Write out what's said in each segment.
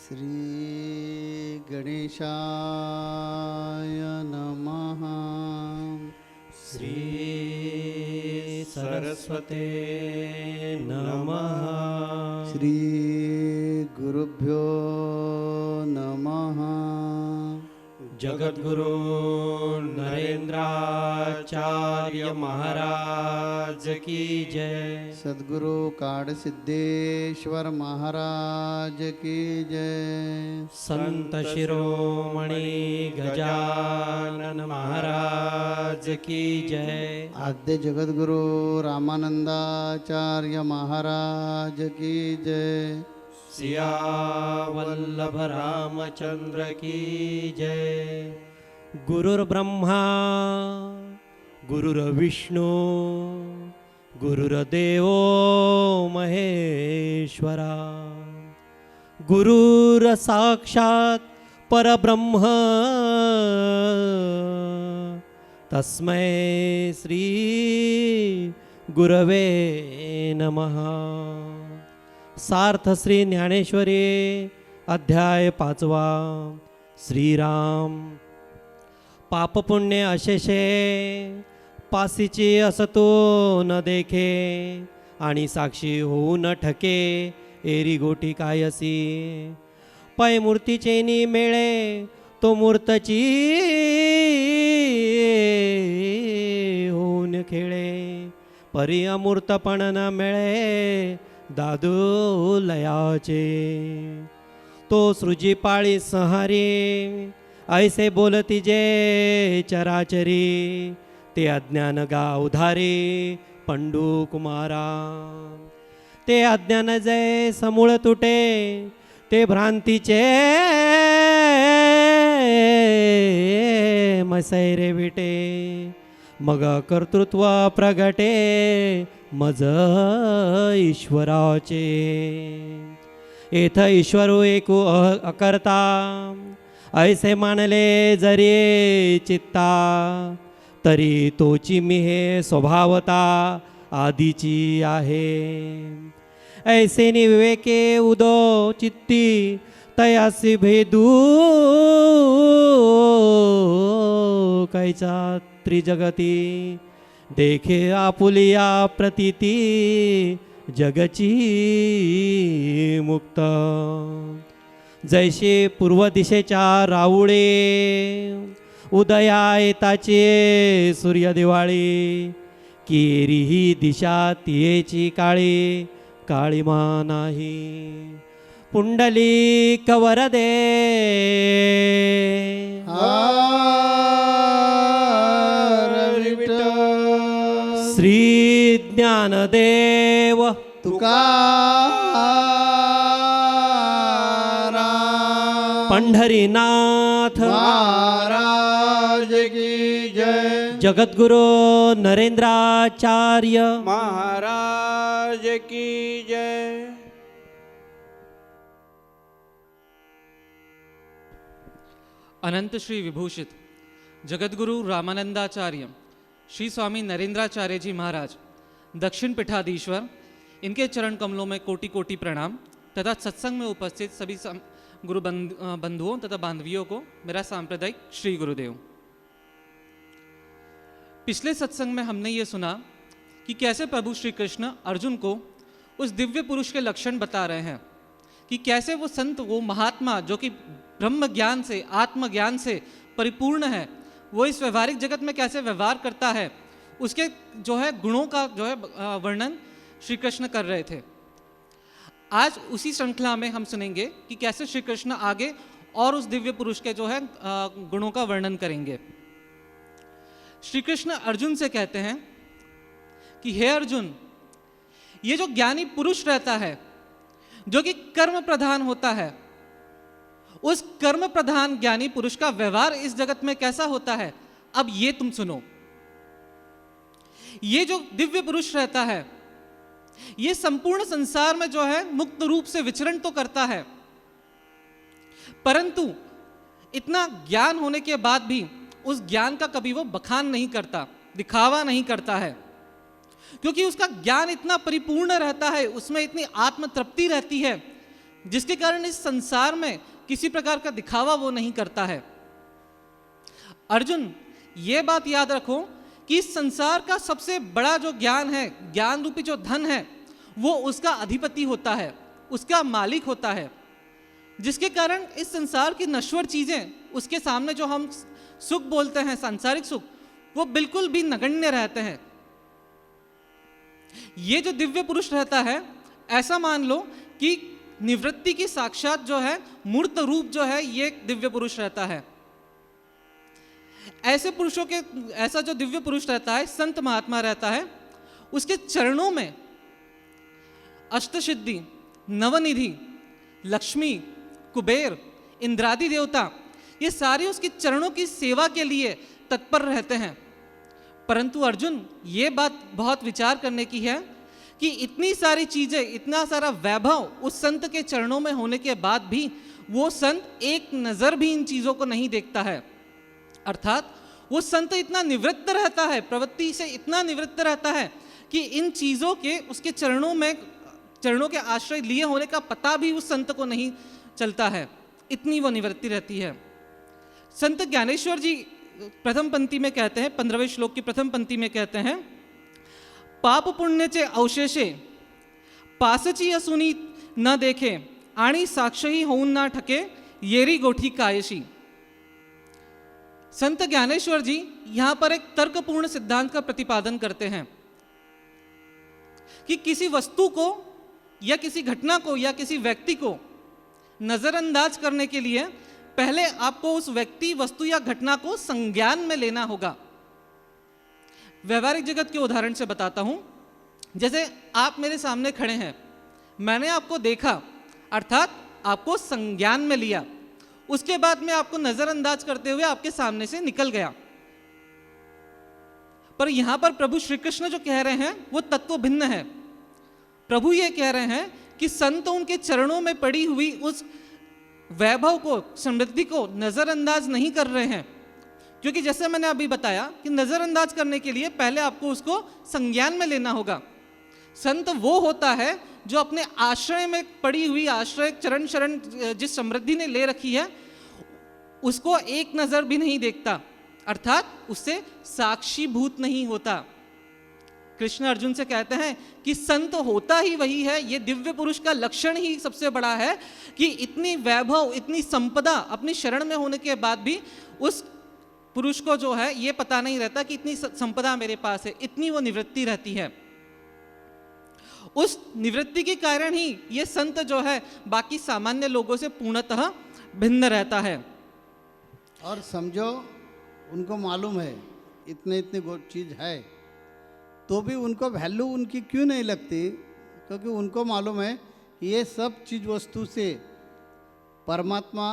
श्री गणेशाय नमः। श्री सरस्वते नमः। श्री गुरुभ्यो नमः। जगद्गुरु नरेंद्राचार्य महाराज की जय। सद्गुरु काडसिद्धेश्वर महाराज की जय। संत शिरोमणि गजानन महाराज की जय। आद्य जगद्गुरु रामानंदाचार्य महाराज की जय। सियावल्लभ रामचंद्र की जय। गुरुर्ब्रह्मा गुरुर्विष्णु गुरुर्देवो महेश्वरा। गुरुर्साक्षात् परब्रह्म तस्मै श्री गुरवे नमः। सार्थ श्री ज्ञानेश्वरी अध्याय 5वा। श्रीराम पापपुण्य अशेषे पासीची असतो न देखे आणि साक्षी होऊ न ठके एरी गोटी कायसी। पै मूर्तीचेनी मेळे तो मूर्तची होऊन खेळे परी अमूर्तपण न मिळे दादू लयाचे। तो सृजी पाळी संहारी ऐसे बोलती जे चराचरी ते अज्ञान गावधारी पंडू कुमारा। ते अज्ञान जय समूळ तुटे ते भ्रांतीचे मसैरे विटे मग कर्तृत्व प्रगटे मज ईश्वराचे। येथ ईश्वरू एकू अकर्ता ऐसे मानले जरी चित्ता तरी तोची मी हे स्वभावता आदीची आहे। ऐसे निविवेके उदो चित्ती तयासी भेदू कैचा त्रिजगती देखे आपुलिया प्रतीती जगची मुक्त। जैसे पूर्व दिशेच्या राऊळे उदया येताचे सूर्य दिवाळी केरी ही दिशा तियेची काळी काळीमा नाही। पुंडलिक वरदे श्री ज्ञानदेव तुकाराम पंढरीनाथ महाराज की जय। जगद्गुरु नरेंद्राचार्य महाराज की जय। अनंत श्री विभूषित जगद्गुरु रामानंदाचार्य श्री स्वामी नरेंद्राचार्य जी महाराज दक्षिण पीठाधीश्वर, इनके चरण कमलों में कोटि कोटि प्रणाम तथा सत्संग में उपस्थित सभी गुरु बंधुओं तथा बांधवियों को मेरा सांप्रदायिक श्री गुरुदेव। पिछले सत्संग में हमने ये सुना कि कैसे प्रभु श्री कृष्ण अर्जुन को उस दिव्य पुरुष के लक्षण बता रहे हैं कि कैसे वो संत, वो महात्मा जो कि ब्रह्म ज्ञान से आत्मज्ञान से परिपूर्ण है, वो इस व्यवहारिक जगत में कैसे व्यवहार करता है, उसके जो है गुणों का जो है वर्णन श्री कृष्ण कर रहे थे। आज उसी श्रृंखला में हम सुनेंगे कि कैसे श्री कृष्ण आगे और उस दिव्य पुरुष के जो है गुणों का वर्णन करेंगे। श्री कृष्ण अर्जुन से कहते हैं कि हे अर्जुन, ये जो ज्ञानी पुरुष रहता है जो कि कर्म प्रधान होता है, उस कर्म प्रधान ज्ञानी पुरुष का व्यवहार इस जगत में कैसा होता है, अब ये तुम सुनो। ये जो दिव्य पुरुष रहता है ये संपूर्ण संसार में जो है मुक्त रूप से विचरण तो करता है, परंतु इतना ज्ञान होने के बाद भी उस ज्ञान का कभी वो बखान नहीं करता, दिखावा नहीं करता है, क्योंकि उसका ज्ञान इतना परिपूर्ण रहता है, उसमें इतनी आत्म तृप्ति रहती है जिसके कारण इस संसार में किसी प्रकार का दिखावा वो नहीं करता है। अर्जुन, ये बात याद रखो कि इस संसार का सबसे बड़ा जो ज्ञान है, ज्ञान रूपी जो धन है, वो उसका अधिपति होता है, उसका मालिक होता है, जिसके कारण इस संसार की नश्वर चीजें उसके सामने जो हम सुख बोलते हैं, सांसारिक सुख, वो बिल्कुल भी नगण्य रहते हैं। ये जो दिव्य पुरुष रहता है, ऐसा मान लो कि निवृत्ति की साक्षात जो है मूर्त रूप जो है, ये दिव्य पुरुष रहता है। ऐसे पुरुषों के, ऐसा जो दिव्य पुरुष रहता है, संत महात्मा रहता है, उसके चरणों में अष्टसिद्धि, नवनिधि, लक्ष्मी, कुबेर, इंद्रादि देवता, ये सारे उसके चरणों की सेवा के लिए तत्पर रहते हैं। परंतु अर्जुन, ये बात बहुत विचार करने की है कि इतनी सारी चीजें, इतना सारा वैभव उस संत के चरणों में होने के बाद भी वो संत एक नजर भी इन चीजों को नहीं देखता है। अर्थात वो संत इतना निवृत्त रहता है, प्रवृत्ति से इतना निवृत्त रहता है कि इन चीजों के उसके चरणों के आश्रय लिए होने का पता भी उस संत को नहीं चलता है, इतनी वो निवृत्ति रहती है। संत ज्ञानेश्वर जी प्रथम पंक्ति में कहते हैं, 15वें श्लोक की प्रथम पंक्ति में कहते हैं, पाप पुण्य चे अवशेषे पासची असुनी न देखे आणि साक्षी होऊन ना ठके येरी गोठी कायशी। संत ज्ञानेश्वर जी यहां पर एक तर्कपूर्ण सिद्धांत का प्रतिपादन करते हैं कि किसी वस्तु को या किसी घटना को या किसी व्यक्ति को नजरअंदाज करने के लिए पहले आपको उस व्यक्ति, वस्तु या घटना को संज्ञान में लेना होगा। व्यवहारिक जगत के उदाहरण से बताता हूं। जैसे आप मेरे सामने खड़े हैं, मैंने आपको देखा, अर्थात आपको संज्ञान में लिया, उसके बाद मैं आपको नजरअंदाज करते हुए आपके सामने से निकल गया। पर यहां पर प्रभु श्री कृष्ण जो कह रहे हैं वो तत्व भिन्न है। प्रभु ये कह रहे हैं कि संत उनके चरणों में पड़ी हुई उस वैभव को, समृद्धि को नजरअंदाज नहीं कर रहे हैं, क्योंकि जैसे मैंने अभी बताया कि नजरअंदाज करने के लिए पहले आपको उसको संज्ञान में लेना होगा। संत वो होता है जो अपने आश्रय में पड़ी हुई, आश्रय चरण शरण जिस समृद्धि ने ले रखी है, उसको एक नजर भी नहीं देखता, अर्थात उससे साक्षीभूत नहीं होता। कृष्ण अर्जुन से कहते हैं कि संत होता ही वही है। ये दिव्य पुरुष का लक्षण ही सबसे बड़ा है कि इतनी वैभव, इतनी संपदा अपनी शरण में होने के बाद भी उस पुरुष को जो है ये पता नहीं रहता कि इतनी संपदा मेरे पास है, इतनी वो निवृत्ति रहती है। उस निवृत्ति के कारण ही ये संत जो है बाकी सामान्य लोगों से पूर्णतः भिन्न रहता है। और समझो, उनको मालूम है इतने इतनी चीज है, तो भी उनको वैल्यू उनकी क्यों नहीं लगती? क्योंकि उनको मालूम है ये सब चीज वस्तु से परमात्मा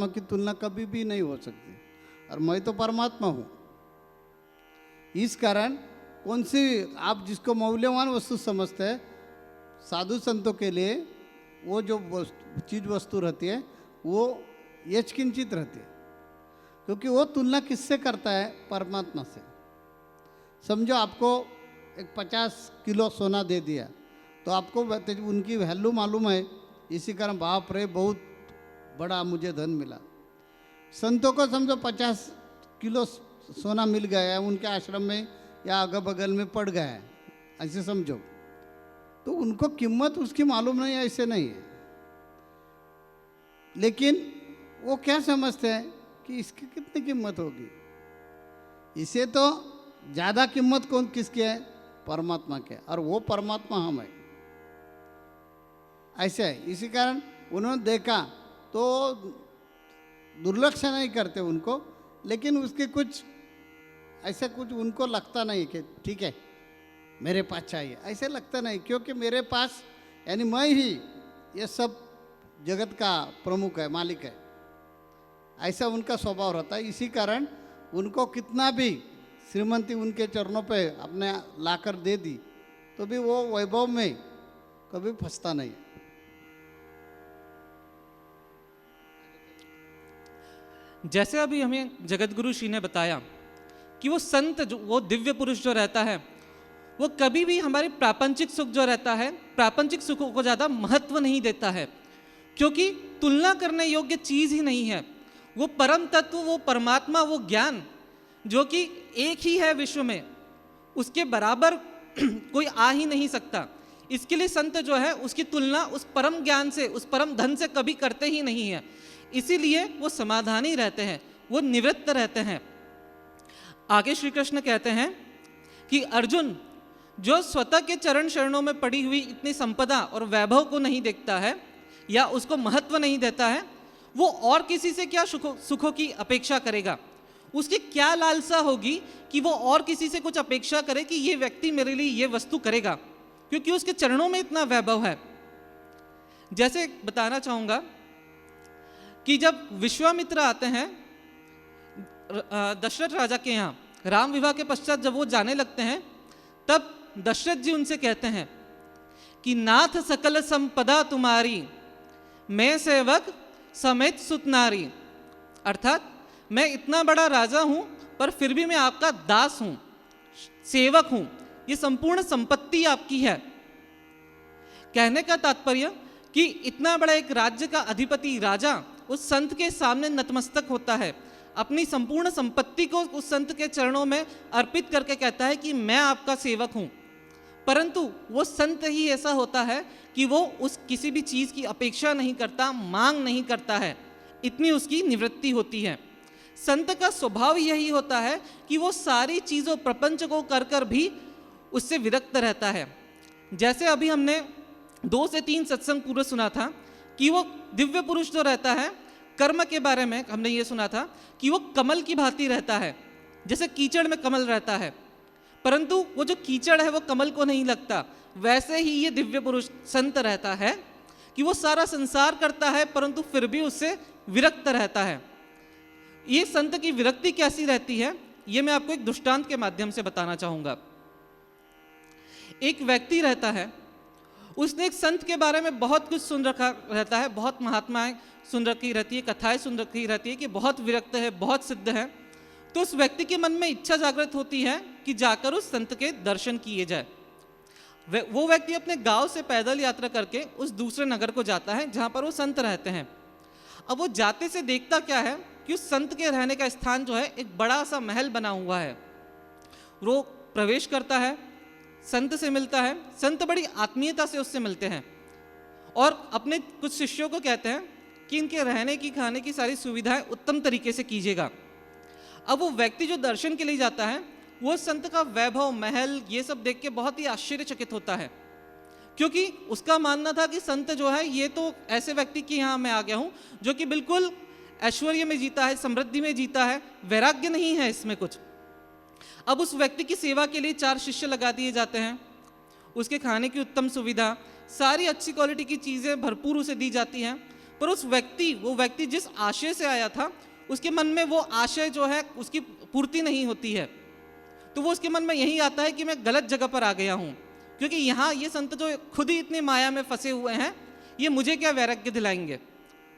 की तुलना कभी भी नहीं हो सकती, और मैं तो परमात्मा हूँ। इस कारण कौन सी आप जिसको मौल्यवान वस्तु समझते हैं, साधु संतों के लिए वो जो चीज वस्तु रहती है वो यचकिंचित रहती है, क्योंकि वो तुलना किससे करता है? परमात्मा से। समझो आपको एक 50 किलो सोना दे दिया, तो आपको उनकी वैल्यू मालूम है, इसी कारण बाप रे बहुत बड़ा मुझे धन मिला। संतों को समझो 50 किलो सोना मिल गया है, उनके आश्रम में या अगल बगल में पड़ गया है, ऐसे समझो, तो उनको कीमत उसकी मालूम नहीं है, ऐसे नहीं है। लेकिन वो क्या समझते हैं कि इसकी कितनी कीमत होगी? इसे तो ज़्यादा कीमत कौन किसकी है? परमात्मा के, और वो परमात्मा हम है, ऐसे है। इसी कारण उन्होंने देखा तो दुर्लक्ष नहीं करते उनको, लेकिन उसके कुछ ऐसा कुछ उनको लगता नहीं कि ठीक है मेरे पास चाहिए, ऐसे लगता नहीं, क्योंकि मेरे पास यानी मैं ही ये सब जगत का प्रमुख है, मालिक है, ऐसा उनका स्वभाव रहता है। इसी कारण उनको कितना भी श्रीमंती उनके चरणों पे अपने लाकर दे दी तो भी वो वैभव में कभी फंसता नहीं। जैसे अभी हमें जगतगुरु श्री ने बताया कि वो संत, जो वो दिव्य पुरुष जो रहता है, वो कभी भी हमारे प्रापंचिक सुख जो रहता है, प्रापंचिक सुखों को ज़्यादा महत्व नहीं देता है, क्योंकि तुलना करने योग्य चीज़ ही नहीं है। वो परम तत्व, वो परमात्मा, वो ज्ञान जो कि एक ही है विश्व में, उसके बराबर कोई आ ही नहीं सकता। इसके लिए संत जो है उसकी तुलना उस परम ज्ञान से, उस परम धन से कभी करते ही नहीं है। इसीलिए वो समाधानी रहते हैं, वो निवृत्त रहते हैं। आगे श्री कृष्ण कहते हैं कि अर्जुन जो स्वतः के चरण शरणों में पड़ी हुई इतनी संपदा और वैभव को नहीं देखता है या उसको महत्व नहीं देता है, वो और किसी से क्या सुखों की अपेक्षा करेगा। उसकी क्या लालसा होगी कि वो और किसी से कुछ अपेक्षा करे कि ये व्यक्ति मेरे लिए ये वस्तु करेगा, क्योंकि उसके चरणों में इतना वैभव है। जैसे बताना चाहूँगा कि जब विश्वामित्र आते हैं दशरथ राजा के यहाँ, राम विवाह के पश्चात जब वो जाने लगते हैं, तब दशरथ जी उनसे कहते हैं कि नाथ सकल संपदा तुम्हारी, मैं सेवक समेत सुतनारी। अर्थात मैं इतना बड़ा राजा हूं पर फिर भी मैं आपका दास हूं, सेवक हूं, ये संपूर्ण संपत्ति आपकी है। कहने का तात्पर्य कि इतना बड़ा एक राज्य का अधिपति राजा उस संत के सामने नतमस्तक होता है, अपनी संपूर्ण संपत्ति को उस संत के चरणों में अर्पित करके कहता है कि मैं आपका सेवक हूं। परंतु वो संत ही ऐसा होता है कि वो उस किसी भी चीज़ की अपेक्षा नहीं करता, मांग नहीं करता है, इतनी उसकी निवृत्ति होती है। संत का स्वभाव यही होता है कि वो सारी चीज़ों प्रपंच को कर कर भी उससे विरक्त रहता है। जैसे अभी हमने 2 से 3 सत्संग पूर्व सुना था कि वो दिव्य पुरुष जो रहता है, कर्म के बारे में हमने ये सुना था कि वो कमल की भांति रहता है, जैसे कीचड़ में कमल रहता है, परंतु वो जो कीचड़ है वो कमल को नहीं लगता। वैसे ही ये दिव्य पुरुष संत रहता है कि वो सारा संसार करता है परंतु फिर भी उससे विरक्त रहता है। ये संत की विरक्ति कैसी रहती है, ये मैं आपको एक दृष्टांत के माध्यम से बताना चाहूँगा। एक व्यक्ति रहता है, उसने एक संत के बारे में बहुत कुछ सुन रखा रहता है, बहुत महात्माएं सुन रखी रहती है, कथाएं सुन रखी रहती है कि बहुत विरक्त है, बहुत सिद्ध है। तो उस व्यक्ति के मन में इच्छा जागृत होती है कि जाकर उस संत के दर्शन किए जाए। वो व्यक्ति अपने गांव से पैदल यात्रा करके उस दूसरे नगर को जाता है जहां पर वो संत रहते हैं। अब वो जाते से देखता क्या है कि उस संत के रहने का स्थान जो है एक बड़ा सा महल बना हुआ है। वो प्रवेश करता है, संत से मिलता है, संत बड़ी आत्मीयता से उससे मिलते हैं और अपने कुछ शिष्यों को कहते हैं कि इनके रहने की, खाने की सारी सुविधाएं उत्तम तरीके से कीजिएगा। अब वो व्यक्ति जो दर्शन के लिए जाता है, वो संत का वैभव, महल, ये सब देख के बहुत ही आश्चर्यचकित होता है, क्योंकि उसका मानना था कि संत जो है ये तो ऐसे व्यक्ति के यहाँ मैं आ गया हूँ जो कि बिल्कुल ऐश्वर्य में जीता है, समृद्धि में जीता है, वैराग्य नहीं है इसमें कुछ। अब उस व्यक्ति की सेवा के लिए 4 शिष्य लगा दिए जाते हैं, उसके खाने की उत्तम सुविधा, सारी अच्छी क्वालिटी की चीज़ें भरपूर उसे दी जाती हैं। पर वो व्यक्ति जिस आशय से आया था, उसके मन में वो आशय जो है उसकी पूर्ति नहीं होती है। तो वो उसके मन में यही आता है कि मैं गलत जगह पर आ गया हूँ, क्योंकि यहाँ ये संत जो खुद ही इतनी माया में फंसे हुए हैं, ये मुझे क्या वैराग्य दिलाएंगे।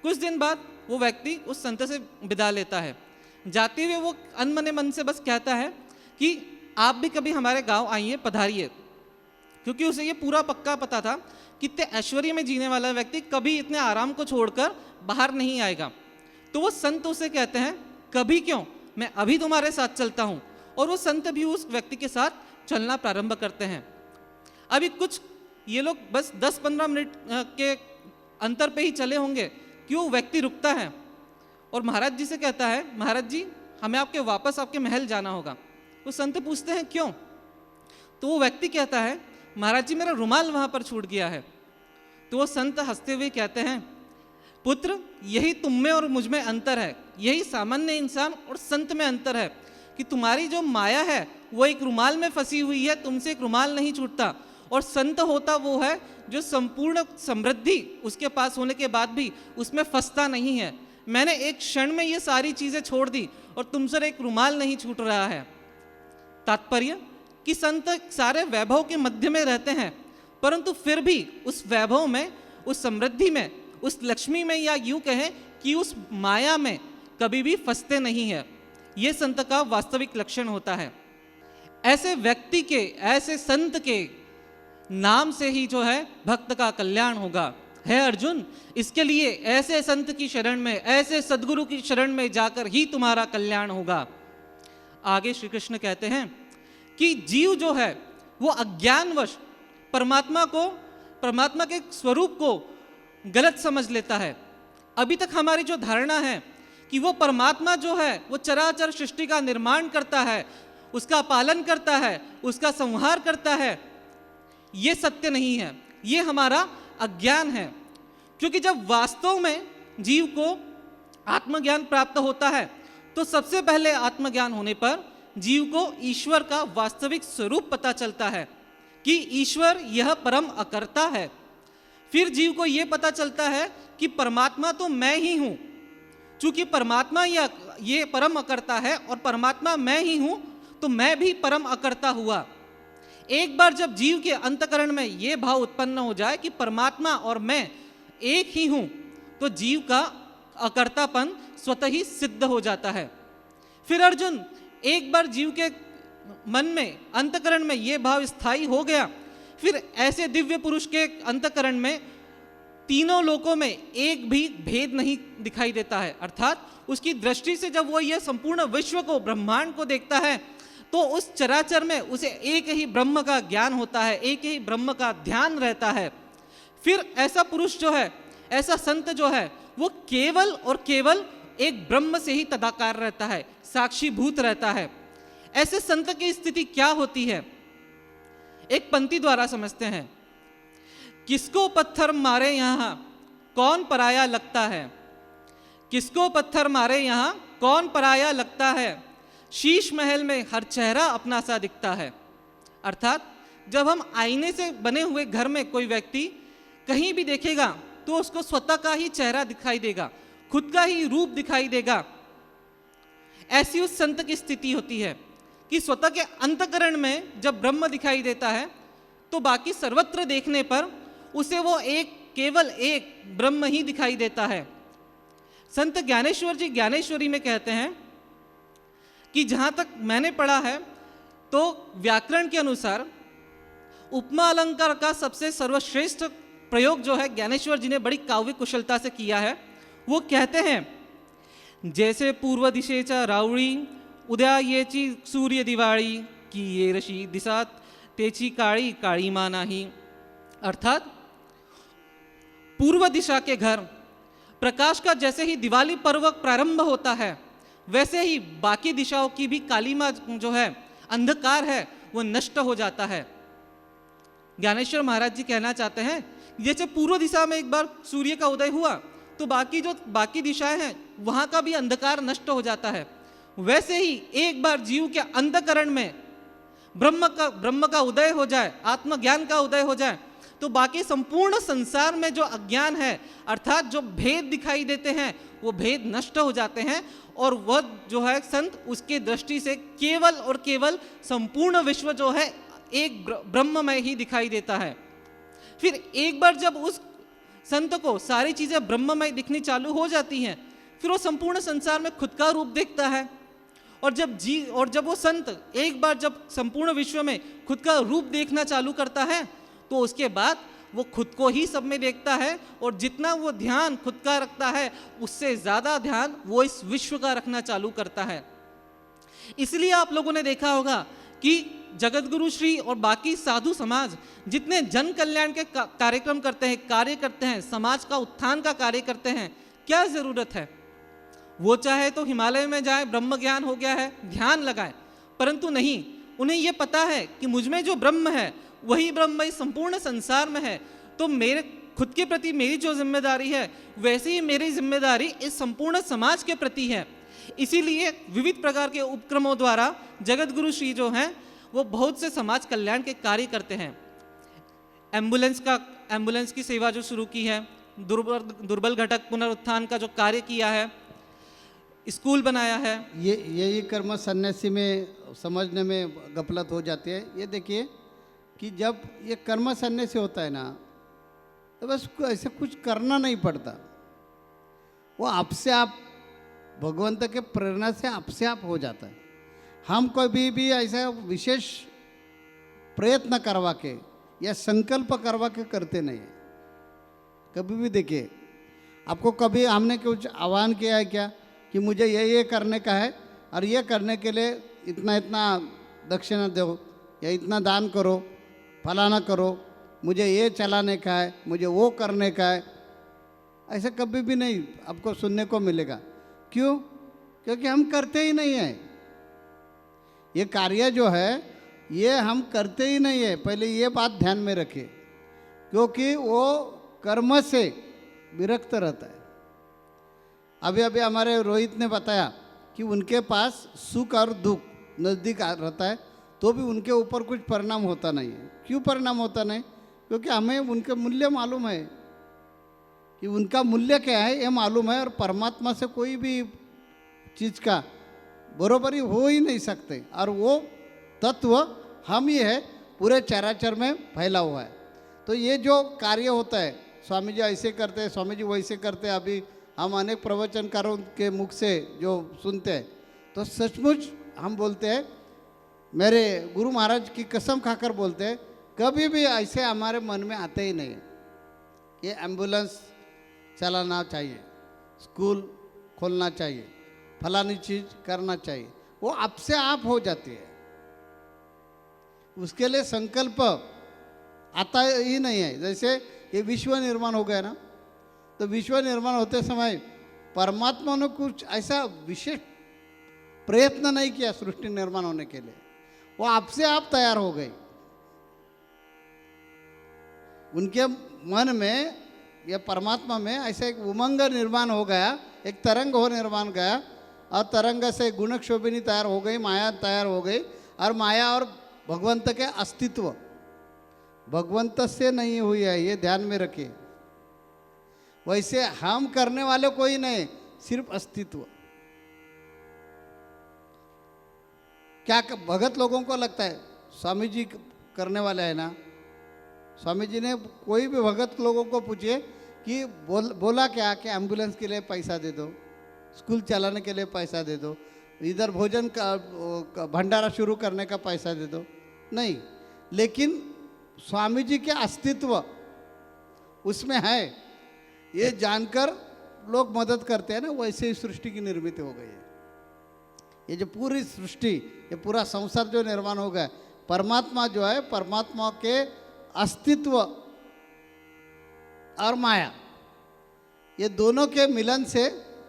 कुछ दिन बाद वो व्यक्ति उस संत से विदा लेता है। जाते हुए वो अनमने मन से बस कहता है कि आप भी कभी हमारे गांव आइए, पधारिए, क्योंकि उसे ये पूरा पक्का पता था कि इतने ऐश्वर्य में जीने वाला व्यक्ति कभी इतने आराम को छोड़कर बाहर नहीं आएगा। तो वो संत उसे कहते हैं कभी क्यों, मैं अभी तुम्हारे साथ चलता हूँ। और वो संत भी उस व्यक्ति के साथ चलना प्रारंभ करते हैं। अभी कुछ ये लोग बस 10-15 मिनट के अंतर पे ही चले होंगे कि वो व्यक्ति रुकता है और महाराज जी से कहता है, महाराज जी हमें वापस आपके महल जाना होगा। वो संत पूछते हैं क्यों? तो वो व्यक्ति कहता है, महाराज जी मेरा रुमाल वहाँ पर छूट गया है। तो वो संत हंसते हुए कहते हैं, पुत्र यही तुम में और मुझ में अंतर है, यही सामान्य इंसान और संत में अंतर है कि तुम्हारी जो माया है वो एक रुमाल में फंसी हुई है, तुमसे एक रुमाल नहीं छूटता। और संत होता वो है जो संपूर्ण समृद्धि उसके पास होने के बाद भी उसमें फंसता नहीं है। मैंने एक क्षण में ये सारी चीज़ें छोड़ दी और तुमसे एक रुमाल नहीं छूट रहा है। तात्पर्य कि संत सारे वैभव के मध्य में रहते हैं, परंतु फिर भी उस वैभव में, उस समृद्धि में, उस लक्ष्मी में, या यूँ कहें कि उस माया में कभी भी फंसते नहीं है। ये संत का वास्तविक लक्षण होता है। ऐसे व्यक्ति के, ऐसे संत के नाम से ही जो है भक्त का कल्याण होगा। है अर्जुन, इसके लिए ऐसे संत की शरण में, ऐसे सदगुरु की शरण में जाकर ही तुम्हारा कल्याण होगा। आगे श्री कृष्ण कहते हैं कि जीव जो है वो अज्ञानवश परमात्मा को, परमात्मा के स्वरूप को गलत समझ लेता है। अभी तक हमारी जो धारणा है कि वो परमात्मा जो है वो चराचर सृष्टि का निर्माण करता है, उसका पालन करता है, उसका संहार करता है, ये सत्य नहीं है, ये हमारा अज्ञान है। क्योंकि जब वास्तव में जीव को आत्मज्ञान प्राप्त होता है तो सबसे पहले आत्मज्ञान होने पर जीव को ईश्वर का वास्तविक स्वरूप पता चलता है कि ईश्वर यह परम अकर्ता है। फिर जीव को यह पता चलता है कि परमात्मा तो मैं ही हूं। चूंकि परमात्मा ये परम अकर्ता है और परमात्मा मैं ही हूं, तो मैं भी परम अकर्ता हुआ। एक बार जब जीव के अंतकरण में यह भाव उत्पन्न हो जाए कि परमात्मा और मैं एक ही हूं, तो जीव का अकर्तापन स्वतः ही सिद्ध हो जाता है। फिर अर्जुन, एक बार जीव के मन में, अंतकरण में यह भाव स्थायी हो गया, फिर ऐसे दिव्य पुरुष के अंतकरण में तीनों लोकों में एक भी भेद नहीं दिखाई देता है। अर्थात उसकी दृष्टि से जब वो यह संपूर्ण विश्व को, ब्रह्मांड को देखता है, तो उस चराचर में उसे एक ही ब्रह्म का ज्ञान होता है, एक ही ब्रह्म का ध्यान रहता है। फिर ऐसा पुरुष जो है, ऐसा संत जो है, वो केवल और केवल एक ब्रह्म से ही तदाकार रहता है, साक्षीभूत रहता है। ऐसे संत की स्थिति क्या होती है, एक पंक्ति द्वारा समझते हैं। किसको पत्थर मारे यहां कौन पराया लगता है, किसको पत्थर मारे यहां कौन पराया लगता है, शीश महल में हर चेहरा अपना सा दिखता है। अर्थात जब हम आईने से बने हुए घर में कोई व्यक्ति कहीं भी देखेगा तो उसको स्वतः का ही चेहरा दिखाई देगा, खुद का ही रूप दिखाई देगा। ऐसी उस संत की स्थिति होती है कि स्वतः के अंतकरण में जब ब्रह्म दिखाई देता है तो बाकी सर्वत्र देखने पर उसे वो एक, केवल एक ब्रह्म ही दिखाई देता है। संत ज्ञानेश्वर जी ज्ञानेश्वरी में कहते हैं कि जहां तक मैंने पढ़ा है तो व्याकरण के अनुसार उपमा अलंकार का सबसे सर्वश्रेष्ठ प्रयोग जो है ज्ञानेश्वर जी ने बड़ी काव्य कुशलता से किया है। वो कहते हैं, जैसे पूर्व दिशेचा रावळी उद्या येची सूर्य दिवाळी की ये रशी दिसात तेची काळी काळीमा नाही। अर्थात पूर्व दिशा के घर प्रकाश का जैसे ही दिवाली पर्व प्रारंभ होता है, वैसे ही बाकी दिशाओं की भी कालीमा जो है, अंधकार है, वो नष्ट हो जाता है। ज्ञानेश्वर महाराज जी कहना चाहते हैं, जैसे पूर्व दिशा में एक बार सूर्य का उदय हुआ तो बाकी दिशाएं हैं वहां का भी अंधकार नष्ट हो जाता है। वैसे ही एक बार जीव के अंतकरण में ब्रह्म का उदय हो जाए, आत्मज्ञान का उदय हो जाए, तो बाकी संपूर्ण संसार में जो अज्ञान है, अर्थात जो भेद दिखाई देते हैं, वो भेद नष्ट हो जाते हैं और वह जो है संत, उसके दृष्टि से केवल और केवल संपूर्ण विश्व जो है एक ब्रह्ममय ही दिखाई देता है। फिर एक बार जब उस संत को सारी चीजें ब्रह्ममय दिखनी चालू हो जाती हैं, फिर वो संपूर्ण संसार में खुद का रूप देखता है। और जब वो संत एक बार जब संपूर्ण विश्व में खुद का रूप देखना चालू करता है, तो उसके बाद वो खुद को ही सब में देखता है और जितना वो ध्यान खुद का रखता है, उससे ज्यादा ध्यान वो इस विश्व का रखना चालू करता है। इसलिए आप लोगों ने देखा होगा कि जगतगुरु श्री और बाकी साधु समाज जितने जन कल्याण के कार्यक्रम करते हैं, कार्य करते हैं, समाज का उत्थान का कार्य करते हैं, क्या जरूरत है? वो चाहे तो हिमालय में जाए, ब्रह्म ज्ञान हो गया है, ध्यान लगाए, परंतु नहीं, उन्हें ये पता है कि मुझ में जो ब्रह्म है वही ब्रह्म इस संपूर्ण संसार में है। तो मेरे खुद के प्रति मेरी जो जिम्मेदारी है, वैसे ही मेरी जिम्मेदारी इस संपूर्ण समाज के प्रति है। इसीलिए विविध प्रकार के उपक्रमों द्वारा जगतगुरु श्री जो हैं वो बहुत से समाज कल्याण के कार्य करते हैं। एम्बुलेंस की सेवा जो शुरू की है, दुर्बल घटक पुनरुत्थान का जो कार्य किया है, स्कूल बनाया है। ये कर्म सन्यासी में समझने में गफलत हो जाती है। ये देखिए कि जब ये कर्म सन्यासी होता है ना, तो बस ऐसे कुछ करना नहीं पड़ता, वो आपसे आप भगवंत के प्रेरणा से आपसे आप हो जाता है। हम कभी भी ऐसा विशेष प्रयत्न करवा के या संकल्प करवा के करते नहीं हैं। कभी भी देखिए, आपको कभी हमने कुछ आह्वान किया है क्या कि मुझे ये करने का है और ये करने के लिए इतना इतना दक्षिणा दो या इतना दान करो, फलाना करो, मुझे ये चलाने का है, मुझे वो करने का है, ऐसा कभी भी नहीं आपको सुनने को मिलेगा। क्यों? क्योंकि हम करते ही नहीं हैं। ये कार्य जो है ये हम करते ही नहीं है, पहले ये बात ध्यान में रखिए, क्योंकि वो कर्म से विरक्त रहता है। अभी अभी हमारे रोहित ने बताया कि उनके पास सुख और दुख नज़दीक रहता है तो भी उनके ऊपर कुछ परिणाम होता नहीं है। क्यों परिणाम होता नहीं? क्योंकि हमें उनके मूल्य मालूम है कि उनका मूल्य क्या है, ये मालूम है। और परमात्मा से कोई भी चीज़ का बरोबरी हो ही नहीं सकते, और वो तत्व हम ही है, पूरे चराचर में फैला हुआ है। तो ये जो कार्य होता है, स्वामी जी ऐसे करते हैं, स्वामी जी वैसे करते हैं, अभी हम अनेक प्रवचनकारों के मुख से जो सुनते हैं, तो सचमुच हम बोलते हैं, मेरे गुरु महाराज की कसम खाकर बोलते हैं, कभी भी ऐसे हमारे मन में आते ही नहीं है ये एम्बुलेंस चलाना चाहिए, स्कूल खोलना चाहिए, फलानी चीज़ करना चाहिए। वो आपसे आप हो जाती है, उसके लिए संकल्प आता ही नहीं है। जैसे ये विश्व निर्माण हो गया ना, तो विश्व निर्माण होते समय परमात्मा ने कुछ ऐसा विशेष प्रयत्न नहीं किया सृष्टि निर्माण होने के लिए, वो आपसे आप तैयार हो गई। उनके मन में या परमात्मा में ऐसा एक उमंग निर्माण हो गया, एक तरंग हो निर्माण गया, और तरंग से गुणक्षोभिनी तैयार हो गई, माया तैयार हो गई। और माया और भगवंत के अस्तित्व भगवंत से नहीं हुई है, ये ध्यान में रखिए। वैसे हम करने वाले कोई नहीं, सिर्फ अस्तित्व। क्या भगत लोगों को लगता है स्वामी जी करने वाले है ना? स्वामी जी ने कोई भी भगत लोगों को पूछिए कि बोला क्या कि एम्बुलेंस के लिए पैसा दे दो, स्कूल चलाने के लिए पैसा दे दो, इधर भोजन का भंडारा शुरू करने का पैसा दे दो, नहीं। लेकिन स्वामी जी के अस्तित्व उसमें है, ये जानकर लोग मदद करते हैं ना, वैसे ही सृष्टि की निर्मित हो गई है। ये जो पूरी सृष्टि, ये पूरा संसार जो निर्माण हो गया, परमात्मा जो है, परमात्मा के अस्तित्व और माया, ये दोनों के मिलन से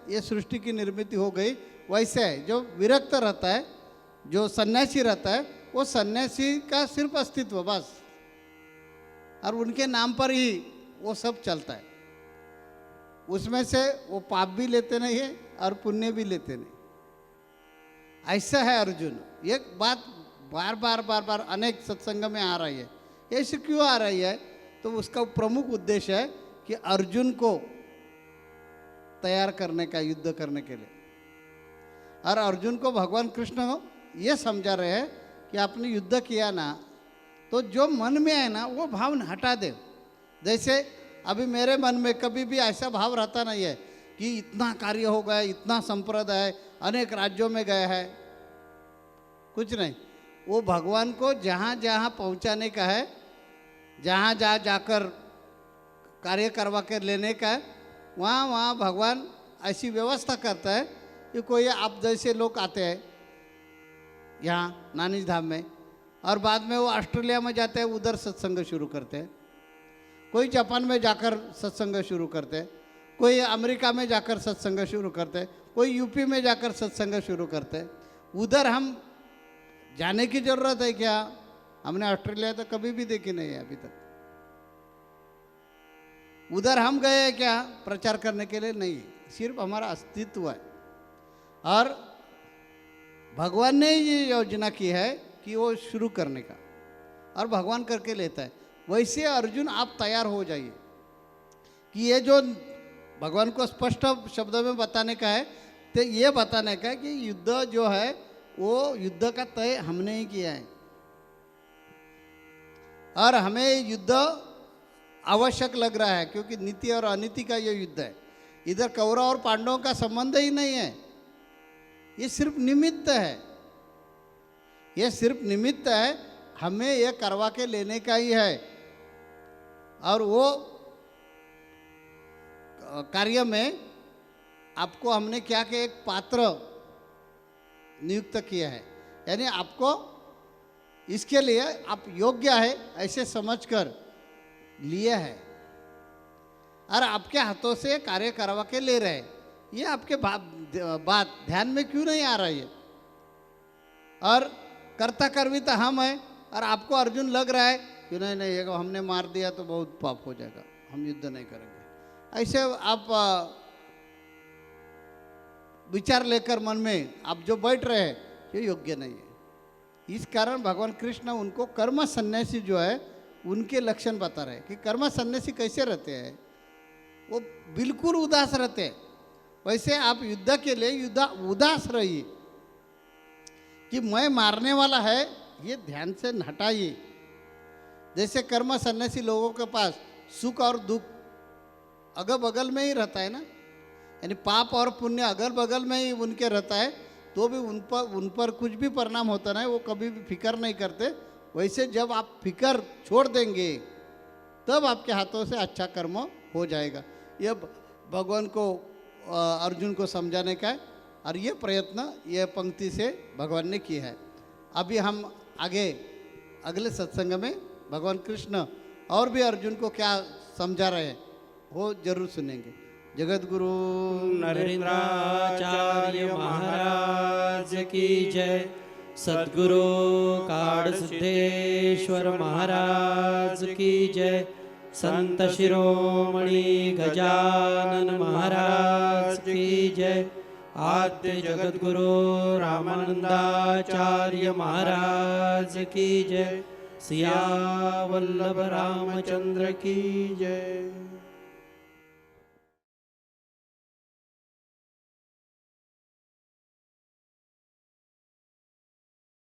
ये सृष्टि की निर्मित हो गई। वैसे है जो विरक्त रहता है, जो सन्यासी रहता है, वो सन्यासी का सिर्फ अस्तित्व बस, और उनके नाम पर ही वो सब चलता है। उसमें से वो पाप भी लेते नहीं है और पुण्य भी लेते नहीं। ऐसा है अर्जुन। ये बात बार बार बार बार अनेक सत्संग में आ रही है। ऐसे क्यों आ रही है? तो उसका प्रमुख उद्देश्य है कि अर्जुन को तैयार करने का, युद्ध करने के लिए। और अर्जुन को भगवान कृष्ण ये समझा रहे हैं कि आपने युद्ध किया ना, तो जो मन में है ना वो भाव हटा दे। जैसे अभी मेरे मन में कभी भी ऐसा भाव रहता नहीं है कि इतना कार्य हो गया, इतना संप्रदाय अनेक राज्यों में गया है, कुछ नहीं। वो भगवान को जहाँ जहाँ पहुँचाने का है, जहाँ जहाँ जाकर कार्य करवा कर लेने का है, वहाँ वहाँ भगवान ऐसी व्यवस्था करता है कि कोई आप जैसे लोग आते हैं यहाँ नानी धाम में, और बाद में वो ऑस्ट्रेलिया में जाते हैं, उधर सत्संग शुरू करते हैं। कोई जापान में जाकर सत्संग शुरू करते हैं, कोई अमेरिका में जाकर सत्संग शुरू करते हैं, कोई यूपी में जाकर सत्संग शुरू करते हैं। उधर हम जाने की ज़रूरत है क्या? हमने ऑस्ट्रेलिया तो कभी भी देखी नहीं है अभी तक। उधर हम गए हैं क्या प्रचार करने के लिए? नहीं, सिर्फ हमारा अस्तित्व है। और भगवान ने ये योजना की है कि वो शुरू करने का, और भगवान करके लेता है। वैसे अर्जुन आप तैयार हो जाइए कि ये जो भगवान को स्पष्ट शब्दों में बताने का है, तो ये बताने का है कि युद्ध जो है वो युद्ध का तय हमने ही किया है, और हमें युद्ध आवश्यक लग रहा है क्योंकि नीति और अनीति का ये युद्ध है। इधर कौरव और पांडवों का संबंध ही नहीं है, ये सिर्फ निमित्त है। ये सिर्फ निमित्त है, हमें ये करवा के लेने का ही है। और वो कार्य में आपको हमने क्या कि एक पात्र नियुक्त किया है, यानी आपको इसके लिए आप योग्य है ऐसे समझकर लिए है और आपके हाथों से कार्य करवा के ले रहे हैं। ये आपके बात ध्यान में क्यों नहीं आ रही है? और कर्ता कर्मी तो हम है और आपको अर्जुन लग रहा है कि नहीं नहीं, ये हमने मार दिया तो बहुत पाप हो जाएगा, हम युद्ध नहीं करेंगे। ऐसे आप विचार लेकर मन में आप जो बैठ रहे हैं ये योग्य नहीं है। इस कारण भगवान कृष्ण उनको कर्म सन्यासी जो है उनके लक्षण बता रहे हैं कि कर्म सन्यासी कैसे रहते हैं। वो बिल्कुल उदास रहते हैं। वैसे आप युद्ध के लिए उदास रहिए कि मैं मारने वाला है, ये ध्यान से हटाइए। जैसे कर्म सन्यासी लोगों के पास सुख और दुख अगल बगल में ही रहता है ना, यानी पाप और पुण्य अगल बगल में ही उनके रहता है, तो भी उन पर कुछ भी परिणाम होता नहीं, वो कभी भी फिक्र नहीं करते। वैसे जब आप फिक्र छोड़ देंगे तब आपके हाथों से अच्छा कर्म हो जाएगा। ये भगवान को अर्जुन को समझाने का है और ये प्रयत्न ये पंक्ति से भगवान ने किया है। अभी हम आगे अगले सत्संग में भगवान कृष्ण और भी अर्जुन को क्या समझा रहे हैं वो जरूर सुनेंगे। जगत गुरु नरेंद्राचार्य महाराज की जय। सद्गुरु काड़ सिद्धेश्वर महाराज की जय। संत शिरोमणि गजानन महाराज की जय। आद्य जगत गुरु रामानंदाचार्य महाराज की जय। सिया वल्लभ रामचंद्र की जय।